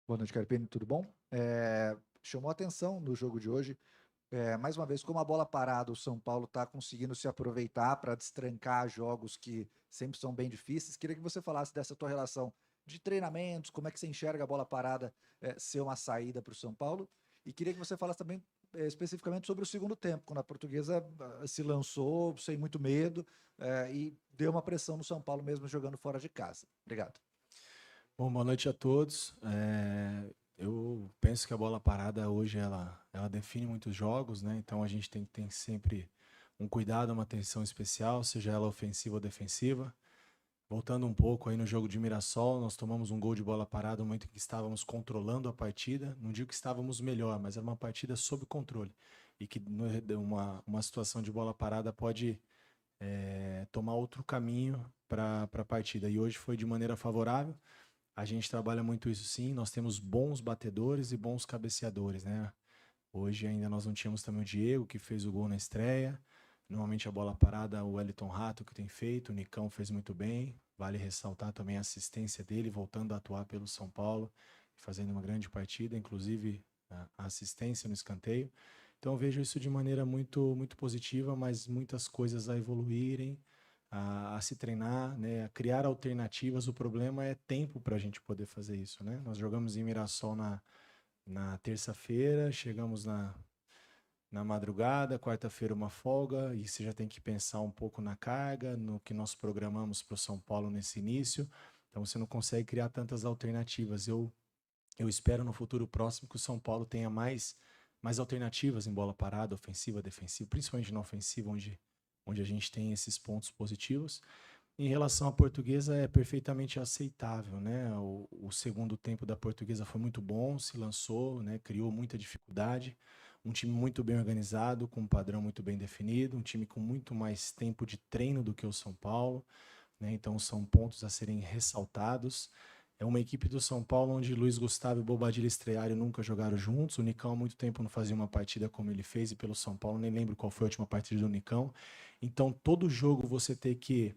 Boa noite, Carpini, tudo bom? Chamou a atenção no jogo de hoje, mais uma vez, como a bola parada, o São Paulo está conseguindo se aproveitar para destrancar jogos que sempre são bem difíceis. Queria que você falasse dessa tua relação de treinamentos, como é que você enxerga a bola parada ser uma saída para o São Paulo, e queria que você falasse também especificamente sobre o segundo tempo, quando a Portuguesa se lançou sem muito medo e deu uma pressão no São Paulo mesmo jogando fora de casa. Obrigado. Bom, boa noite a todos. Eu penso que a bola parada hoje ela define muitos jogos, né? Então a gente tem que ter sempre um cuidado, uma atenção especial, seja ela ofensiva ou defensiva. Voltando um pouco aí no jogo de Mirassol, nós tomamos um gol de bola parada no momento em que estávamos controlando a partida. Não digo que estávamos melhor, mas era uma partida sob controle. E que uma situação de bola parada pode tomar outro caminho para a partida. E hoje foi de maneira favorável. A gente trabalha muito isso sim, nós temos bons batedores e bons cabeceadores, né? Hoje ainda nós não tínhamos também o Diego, que fez o gol na estreia. Normalmente a bola parada, o Wellington Rato que tem feito, o Nicão fez muito bem. Vale ressaltar também a assistência dele, voltando a atuar pelo São Paulo, fazendo uma grande partida, inclusive a assistência no escanteio. Então eu vejo isso de maneira muito positiva, mas muitas coisas a evoluírem, a se treinar, né, a criar alternativas. O problema é tempo para a gente poder fazer isso, né? Nós jogamos em Mirassol na terça-feira, chegamos na madrugada, quarta-feira uma folga, e você já tem que pensar um pouco na carga, no que nós programamos para o São Paulo nesse início. Então você não consegue criar tantas alternativas. Eu espero no futuro próximo que o São Paulo tenha mais alternativas em bola parada, ofensiva, defensiva, principalmente na ofensiva, onde a gente tem esses pontos positivos. Em relação à Portuguesa, é perfeitamente aceitável, né? O segundo tempo da Portuguesa foi muito bom, se lançou, né? Criou muita dificuldade. Um time muito bem organizado, com um padrão muito bem definido, um time com muito mais tempo de treino do que o São Paulo, né? Então são pontos a serem ressaltados. É uma equipe do São Paulo onde Luiz Gustavo e Bobadilla estrearam e nunca jogaram juntos. O Nicão há muito tempo não fazia uma partida como ele fez, e pelo São Paulo nem lembro qual foi a última partida do Nicão. Então todo jogo você tem que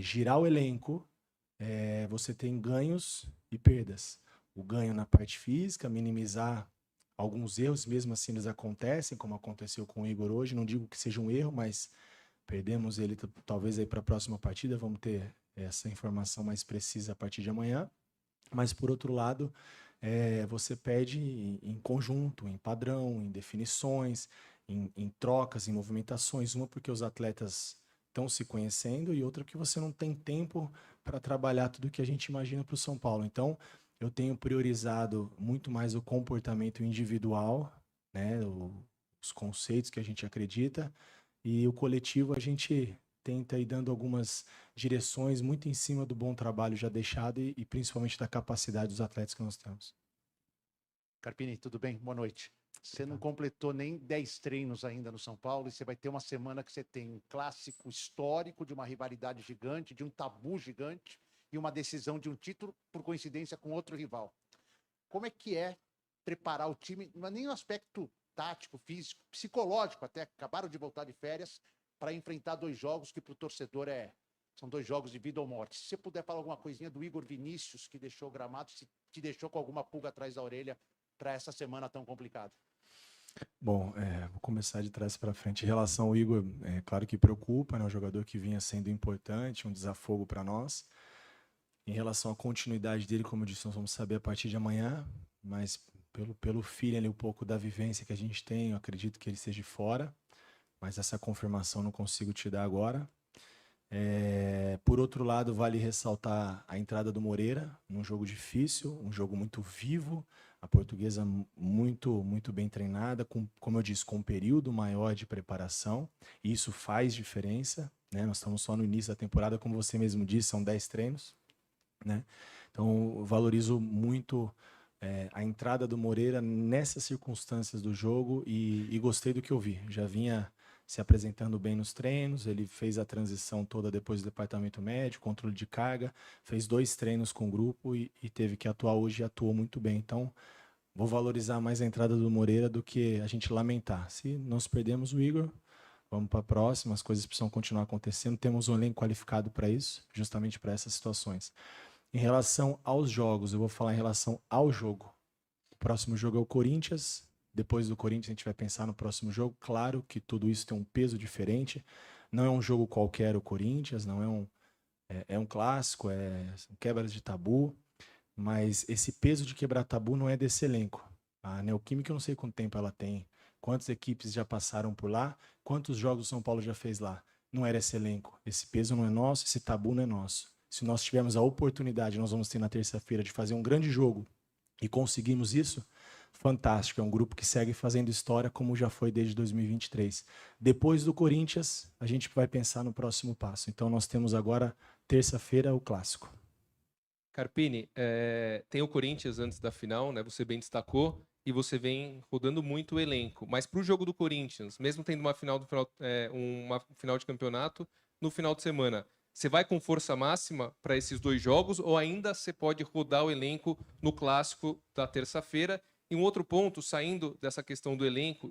girar o elenco, você tem ganhos e perdas. O ganho na parte física, minimizar alguns erros, mesmo assim eles acontecem, como aconteceu com o Igor hoje. Não digo que seja um erro, mas perdemos ele talvez aí para a próxima partida. Vamos ter essa informação mais precisa a partir de amanhã. Mas, por outro lado, você perde em conjunto, em padrão, em definições, em trocas, em movimentações. Uma porque os atletas estão se conhecendo, e outra porque você não tem tempo para trabalhar tudo que a gente imagina para o São Paulo. Então, eu tenho priorizado muito mais o comportamento individual, né, os conceitos que a gente acredita, e o coletivo a gente tenta ir dando algumas direções muito em cima do bom trabalho já deixado e principalmente da capacidade dos atletas que nós temos. Carpini, tudo bem? Boa noite. Você não completou nem 10 treinos ainda no São Paulo, e você vai ter uma semana que você tem um clássico histórico de uma rivalidade gigante, de um tabu gigante e uma decisão de um título, por coincidência, com outro rival. Como é que é preparar o time, não é nem no aspecto tático, físico, psicológico, até acabaram de voltar de férias, para enfrentar dois jogos que para o torcedor são dois jogos de vida ou morte. Se você puder falar alguma coisinha do Igor Vinícius, que deixou o gramado, se te deixou com alguma pulga atrás da orelha para essa semana tão complicada. Bom, vou começar de trás para frente. Em relação ao Igor, é claro que preocupa, né? Um jogador que vinha sendo importante, um desafogo para nós. Em relação à continuidade dele, como eu disse, nós vamos saber a partir de amanhã, mas pelo feeling ali, um pouco da vivência que a gente tem, eu acredito que ele esteja fora, mas essa confirmação não consigo te dar agora. Por outro lado, vale ressaltar a entrada do Moreira, num jogo difícil, um jogo muito vivo, a Portuguesa muito bem treinada, como eu disse, com um período maior de preparação, e isso faz diferença, né? Nós estamos só no início da temporada, como você mesmo disse, são 10 treinos, né? Então, eu valorizo muito a entrada do Moreira nessas circunstâncias do jogo, e gostei do que eu vi. Já vinha se apresentando bem nos treinos, ele fez a transição toda depois do departamento médico, controle de carga, fez 2 treinos com o grupo e teve que atuar hoje, e atuou muito bem. Então, vou valorizar mais a entrada do Moreira do que a gente lamentar. Se nós perdemos o Igor, vamos para a próxima, as coisas precisam continuar acontecendo, temos um elenco qualificado para isso, justamente para essas situações. Em relação aos jogos, eu vou falar em relação ao jogo. O próximo jogo é o Corinthians. Depois do Corinthians, a gente vai pensar no próximo jogo. Claro que tudo isso tem um peso diferente. Não é um jogo qualquer o Corinthians, não é um clássico, são quebras de tabu. Mas esse peso de quebrar tabu não é desse elenco. A Neoquímica, eu não sei quanto tempo ela tem, quantas equipes já passaram por lá, quantos jogos o São Paulo já fez lá. Não era esse elenco. Esse peso não é nosso, esse tabu não é nosso. Se nós tivermos a oportunidade, nós vamos ter na terça-feira de fazer um grande jogo e conseguimos isso, fantástico. É um grupo que segue fazendo história como já foi desde 2023. Depois do Corinthians, a gente vai pensar no próximo passo. Então nós temos agora, terça-feira, o clássico. Carpini, tem o Corinthians antes da final, né? Você bem destacou, e você vem rodando muito o elenco. Mas para o jogo do Corinthians, mesmo tendo uma final de campeonato no final de semana, você vai com força máxima para esses 2 jogos ou ainda você pode rodar o elenco no clássico da terça-feira? E um outro ponto, saindo dessa questão do elenco,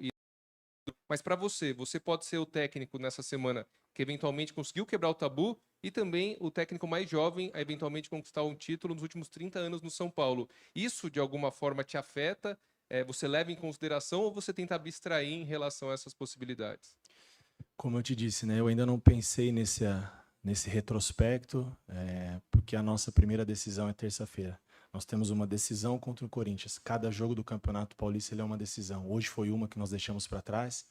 mas para você pode ser o técnico nessa semana que eventualmente conseguiu quebrar o tabu e também o técnico mais jovem a eventualmente conquistar um título nos últimos 30 anos no São Paulo. Isso, de alguma forma, te afeta? Você leva em consideração ou você tenta abstrair em relação a essas possibilidades? Como eu te disse, né, eu ainda não pensei nesse retrospecto, porque a nossa primeira decisão é terça-feira. Nós temos uma decisão contra o Corinthians. Cada jogo do Campeonato Paulista ele é uma decisão. Hoje foi uma que nós deixamos para trás.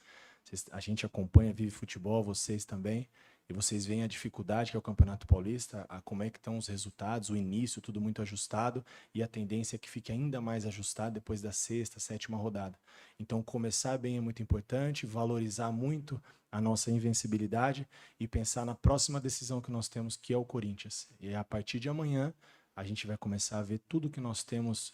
A gente acompanha, vive futebol, vocês também. E vocês veem a dificuldade que é o Campeonato Paulista, como é que estão os resultados, o início, tudo muito ajustado. E a tendência é que fique ainda mais ajustado depois da sexta, sétima rodada. Então, começar bem é muito importante, valorizar muito a nossa invencibilidade e pensar na próxima decisão que nós temos, que é o Corinthians. E a partir de amanhã, a gente vai começar a ver tudo que nós temos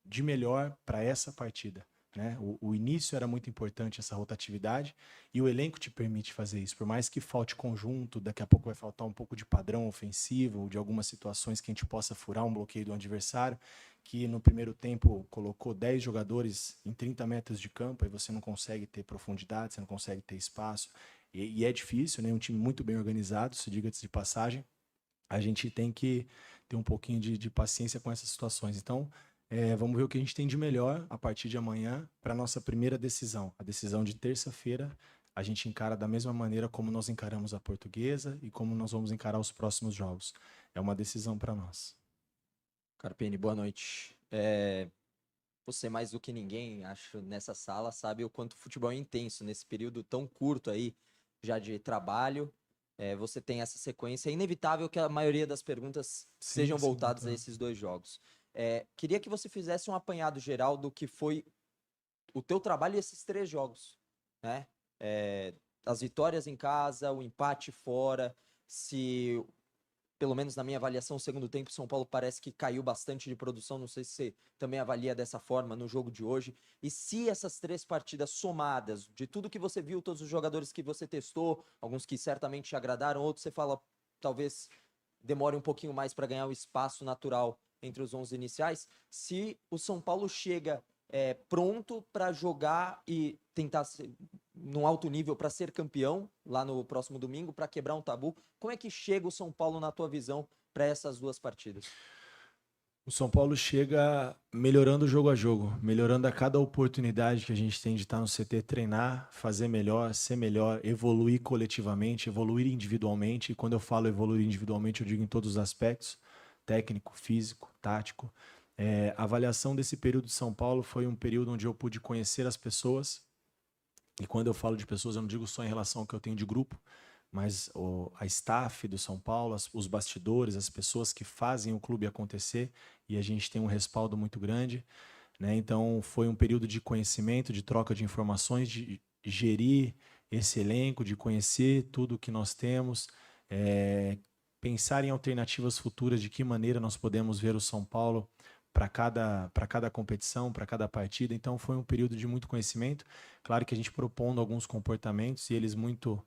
de melhor para essa partida. Né? O início era muito importante, essa rotatividade, e o elenco te permite fazer isso. Por mais que falte conjunto, daqui a pouco vai faltar um pouco de padrão ofensivo, de algumas situações que a gente possa furar um bloqueio do adversário, que no primeiro tempo colocou 10 jogadores em 30 metros de campo, e você não consegue ter profundidade, você não consegue ter espaço, e é difícil, né? Um time muito bem organizado, se diga-se de passagem. A gente tem que ter um pouquinho de paciência com essas situações. Então, vamos ver o que a gente tem de melhor a partir de amanhã para a nossa primeira decisão. A decisão de terça-feira, a gente encara da mesma maneira como nós encaramos a Portuguesa e como nós vamos encarar os próximos jogos. É uma decisão para nós. Carpini, boa noite. Você mais do que ninguém, acho, nessa sala, sabe o quanto o futebol é intenso nesse período tão curto aí, já de trabalho. Você tem essa sequência. É inevitável que a maioria das perguntas sejam voltadas a esses 2 jogos. Queria que você fizesse um apanhado geral do que foi o teu trabalho esses 3 jogos, né? As vitórias em casa, o empate fora, se, pelo menos na minha avaliação, o segundo tempo o São Paulo parece que caiu bastante de produção, não sei se você também avalia dessa forma no jogo de hoje, e se essas 3 partidas somadas, de tudo que você viu, todos os jogadores que você testou, alguns que certamente te agradaram, outros você fala, talvez demore um pouquinho mais para ganhar o espaço natural entre os 11 iniciais, se o São Paulo chega pronto para jogar e tentar num alto nível para ser campeão lá no próximo domingo, para quebrar um tabu, como é que chega o São Paulo na tua visão para essas 2 partidas? O São Paulo chega melhorando jogo a jogo, melhorando a cada oportunidade que a gente tem de estar no CT, treinar, fazer melhor, ser melhor, evoluir coletivamente, evoluir individualmente. E quando eu falo evoluir individualmente, eu digo em todos os aspectos, técnico, físico, tático. A avaliação desse período de São Paulo foi um período onde eu pude conhecer as pessoas. E quando eu falo de pessoas, eu não digo só em relação ao que eu tenho de grupo, mas a staff do São Paulo, os bastidores, as pessoas que fazem o clube acontecer, e a gente tem um respaldo muito grande, né? Então foi um período de conhecimento, de troca de informações, de gerir esse elenco, de conhecer tudo que nós temos, pensar em alternativas futuras, de que maneira nós podemos ver o São Paulo para cada competição, para cada partida. Então foi um período de muito conhecimento. Claro que a gente propondo alguns comportamentos e eles muito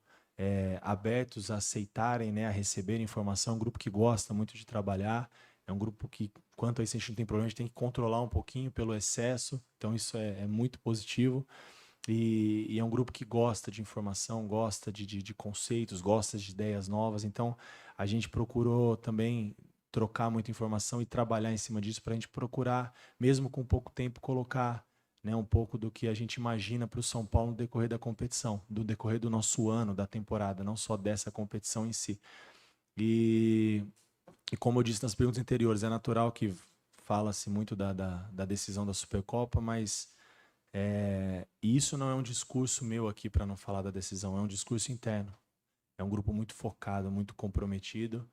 abertos a aceitarem, né, a receber informação. Um grupo que gosta muito de trabalhar. É um grupo que, quanto a isso, a gente não tem problema, a gente tem que controlar um pouquinho pelo excesso. Então isso é muito positivo. E é um grupo que gosta de informação, gosta de conceitos, gosta de ideias novas. Então a gente procurou também trocar muita informação e trabalhar em cima disso para a gente procurar, mesmo com pouco tempo, colocar, né, um pouco do que a gente imagina para o São Paulo no decorrer da competição, do decorrer do nosso ano, da temporada, não só dessa competição em si. E como eu disse nas perguntas anteriores, é natural que fala-se muito da decisão da Supercopa, mas isso não é um discurso meu aqui para não falar da decisão, é um discurso interno. É um grupo muito focado, muito comprometido,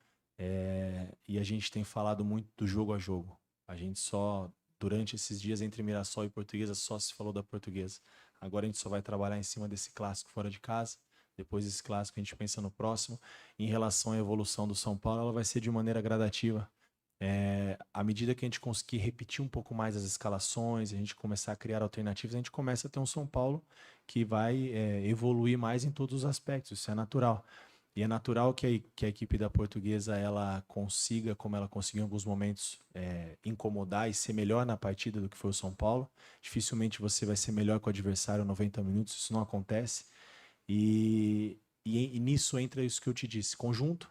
e a gente tem falado muito do jogo a jogo. A gente só, durante esses dias entre Mirassol e Portuguesa, só se falou da Portuguesa. Agora a gente só vai trabalhar em cima desse clássico fora de casa. Depois desse clássico a gente pensa no próximo. Em relação à evolução do São Paulo, ela vai ser de maneira gradativa. À medida que a gente conseguir repetir um pouco mais as escalações, a gente começar a criar alternativas, a gente começa a ter um São Paulo que vai evoluir mais em todos os aspectos, isso é natural. E é natural que a equipe da Portuguesa ela consiga, como ela conseguiu em alguns momentos, incomodar e ser melhor na partida do que foi o São Paulo. Dificilmente você vai ser melhor com o adversário 90 minutos, isso não acontece. E nisso entra isso que eu te disse, conjunto.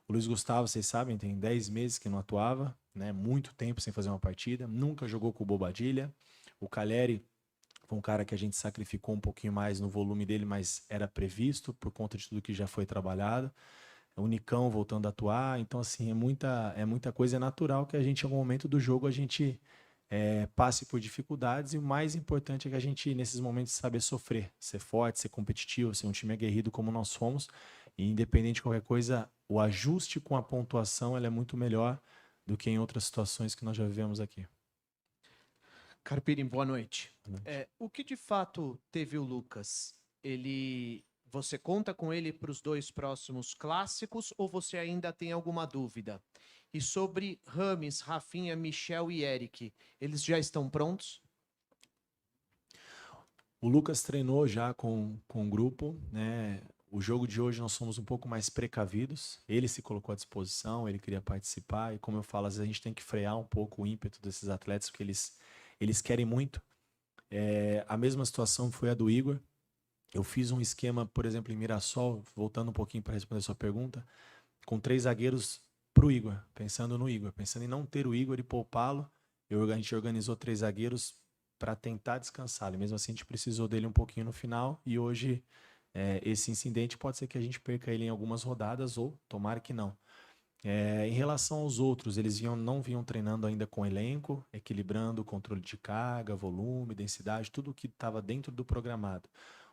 O Luiz Gustavo, vocês sabem, tem 10 meses que não atuava, né? Muito tempo sem fazer uma partida, nunca jogou com o Bobadilla. O Calleri foi um cara que a gente sacrificou um pouquinho mais no volume dele, mas era previsto por conta de tudo que já foi trabalhado. O Nicão voltando a atuar, então assim, é muita coisa, é natural que a gente, em algum momento do jogo, a gente passe por dificuldades, e o mais importante é que a gente, nesses momentos, saber sofrer, ser forte, ser competitivo, ser um time aguerrido como nós fomos, e independente de qualquer coisa, o ajuste com a pontuação ela é muito melhor do que em outras situações que nós já vivemos aqui. Carpini, boa noite. Boa noite. O que de fato teve o Lucas? Você conta com ele para os 2 próximos clássicos ou você ainda tem alguma dúvida? E sobre Rames, Rafinha, Michel e Eric, eles já estão prontos? O Lucas treinou já com o grupo, né? O jogo de hoje nós somos um pouco mais precavidos. Ele se colocou à disposição, ele queria participar, e como eu falo, às vezes a gente tem que frear um pouco o ímpeto desses atletas, porque eles querem muito. A mesma situação foi a do Igor. Eu fiz um esquema, por exemplo, em Mirassol, voltando um pouquinho para responder a sua pergunta, com 3 zagueiros para o Igor, pensando no Igor, pensando em não ter o Igor e poupá-lo. A gente organizou 3 zagueiros para tentar descansá-lo. Mesmo assim, a gente precisou dele um pouquinho no final, e hoje esse incidente pode ser que a gente perca ele em algumas rodadas, ou tomara que não. Em relação aos outros, eles não vinham treinando ainda com elenco, equilibrando o controle de carga, volume, densidade, tudo o que estava dentro do programado.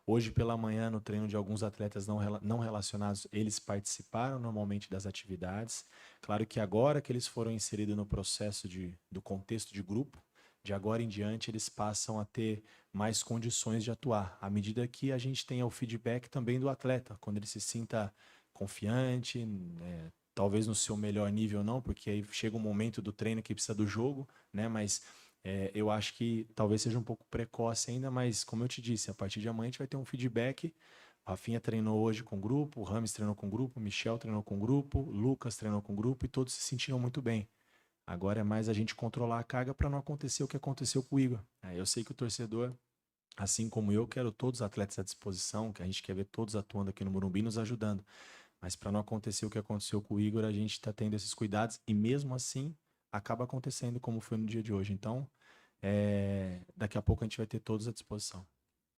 Hoje pela manhã, no treino de alguns atletas não relacionados, eles participaram normalmente das atividades. Claro que agora que eles foram inseridos no processo do contexto de grupo, de agora em diante eles passam a ter mais condições de atuar, à medida que a gente tenha o feedback também do atleta, quando ele se sinta confiante, talvez no seu melhor nível não, porque aí chega um momento do treino que precisa do jogo, né? Mas eu acho que talvez seja um pouco precoce ainda, mas como eu te disse, a partir de amanhã a gente vai ter um feedback. O Rafinha treinou hoje com o grupo, o Rames treinou com o grupo, o Michel treinou com o grupo, o Lucas treinou com o grupo, e todos se sentiram muito bem. Agora é mais a gente controlar a carga para não acontecer o que aconteceu com o Igor. Eu sei que o torcedor, assim como eu, quero todos os atletas à disposição, que a gente quer ver todos atuando aqui no Morumbi, nos ajudando. Mas para não acontecer o que aconteceu com o Igor, a gente está tendo esses cuidados, e mesmo assim acaba acontecendo como foi no dia de hoje. Então, daqui a pouco a gente vai ter todos à disposição.